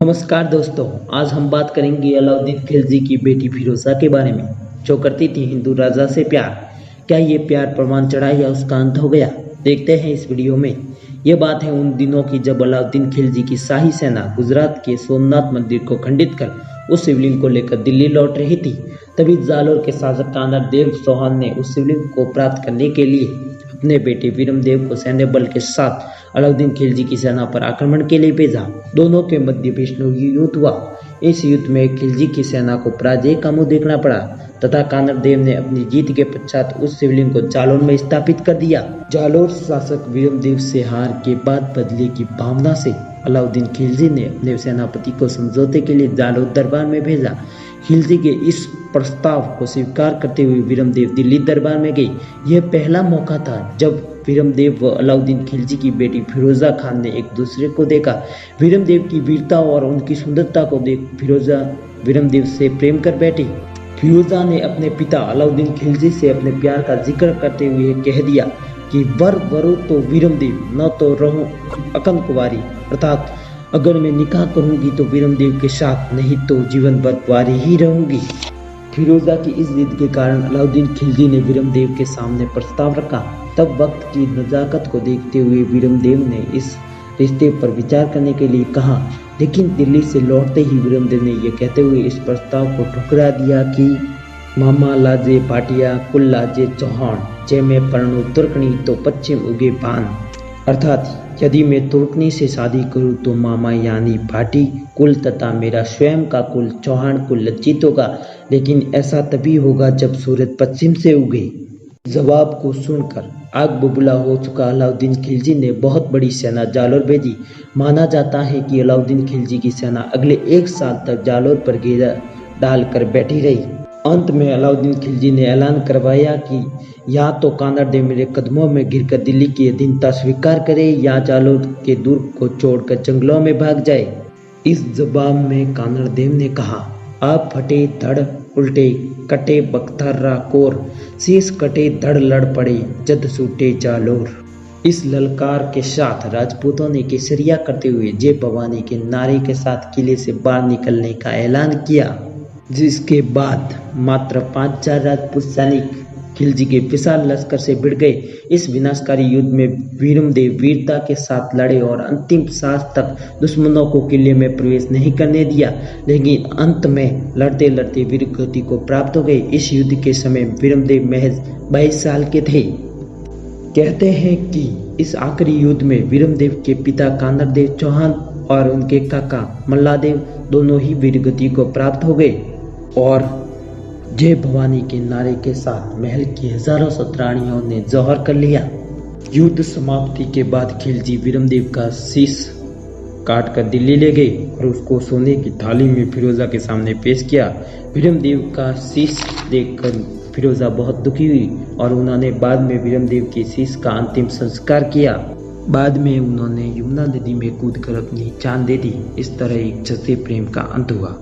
नमस्कार दोस्तों, आज हम बात करेंगे अलाउद्दीन खिलजी की बेटी फिरोजा के बारे में, जो करती थी हिंदू राजा से प्यार। क्या ये प्यार परवान चढ़ा या उसका अंत हो गया? देखते हैं इस वीडियो में। ये बात है उन दिनों की जब अलाउद्दीन खिलजी की शाही सेना गुजरात के सोमनाथ मंदिर को खंडित कर उस शिवलिंग को लेकर दिल्ली लौट रही थी। तभी जालोर के शासक कानर देव चौहान ने उस शिवलिंग को प्राप्त करने के लिए अपने बेटे वीरमदेव को सैन्य बल के साथ अलाउद्दीन खिलजी की सेना पर आक्रमण के लिए भेजा। दोनों के मध्य भीषण युद्ध हुआ। इस युद्ध में खिलजी की सेना को पराजय का मुंह देखना पड़ा तथा कानर देव ने अपनी जीत के पश्चात उस शिवलिंग को जालोर में स्थापित कर दिया। जालोर शासक वीरमदेव से हार के बाद बदले की भावना से अलाउद्दीन खिलजी ने अपने सेनापति को समझौते के लिए जालोर दरबार में भेजा। खिलजी के इस प्रस्ताव को स्वीकार करते हुए वीरमदेव दिल्ली दरबार में गए। यह पहला मौका था जब वीरमदेव व अलाउद्दीन खिलजी की बेटी फिरोजा खान ने एक दूसरे को देखा। वीरमदेव की वीरता और उनकी सुंदरता को देख फिरोजा वीरमदेव से प्रेम कर बैठी। फिरोजा ने अपने पिता अलाउद्दीन खिलजी से अपने प्यार का जिक्र करते हुए कह दिया कि वर वरो तो वीरमदेव, न तो रहूं अकन कुंवारी, अर्थात अगर मैं निकाह करूंगी तो वीरमदेव के साथ, नहीं तो जीवन भर कुंवारी ही रहूंगी। फिरोजा की इस जिद के कारण अलाउद्दीन खिलजी ने वीरमदेव के सामने प्रस्ताव रखा। तब वक्त की नजाकत को देखते हुए वीरमदेव ने इस रिश्ते पर विचार करने के लिए कहा, लेकिन दिल्ली से लौटते ही वीरमदेव ने यह कहते हुए इस प्रस्ताव को ठुकरा दिया कि मामा लाजे भाटिया कुल लाजे चौहान, जे मैं परनु तुर्कनी तो पश्चिम उगे भान, अर्थात यदि मैं तुर्कनी से शादी करूं तो मामा यानी भाटी कुल तथा मेरा स्वयं का कुल चौहान कुल लज्जित होगा, लेकिन ऐसा तभी होगा जब सूरज पश्चिम से उगे। जवाब को सुनकर आग बबूला हो चुका अलाउद्दीन खिलजी ने बहुत बड़ी सेना जालोर भेजी। माना जाता है कि अलाउद्दीन खिलजी की सेना अगले 1 साल तक जालोर पर घेरा डालकर बैठी रही। अंत में अलाउद्दीन खिलजी ने ऐलान करवाया कि या तो कानर देव मेरे कदमों में गिरकर दिल्ली की अधीनता स्वीकार करे या जालोर के दुर्ग को छोड़कर जंगलों में भाग जाए। इस जवाब में कानर देव ने कहा, आप फटे धड़ उल्टे कटे बख्तर्रा कोर, शीश कटे धड़ लड़ पड़े जद सूटे जालोर। इस ललकार के साथ राजपूतों ने केसरिया करते हुए जय भवानी के नारे के साथ किले से बाहर निकलने का ऐलान किया, जिसके बाद मात्र 5000 राजपूत सैनिक खिलजी के विशाल लश्कर से भिड़ गए। इस विनाशकारी युद्ध में वीरमदेव वीरता के साथ लड़े और अंतिम सांस तक दुश्मनों को किले में प्रवेश नहीं करने दिया, लेकिन अंत में लड़ते लड़ते वीरगति को प्राप्त हो गए। इस युद्ध के समय वीरमदेव महज 22 साल के थे। कहते हैं कि इस आखिरी युद्ध में वीरमदेव के पिता कानर देव चौहान और उनके काका मल्लादेव दोनों ही वीरगति को प्राप्त हो गए और जय भवानी के नारे के साथ महल की हजारों सतरानियों ने जौहर कर लिया। युद्ध समाप्ति के बाद खिलजी वीरमदेव का शीश काट कर दिल्ली ले गए और उसको सोने की थाली में फिरोजा के सामने पेश किया। वीरमदेव का शीश देखकर फिरोजा बहुत दुखी हुई और उन्होंने बाद में वीरमदेव के शीश का अंतिम संस्कार किया। बाद में उन्होंने यमुना नदी में कूदकर अपनी जान दे दी। इस तरह एक सच्चे प्रेम का अंत हुआ।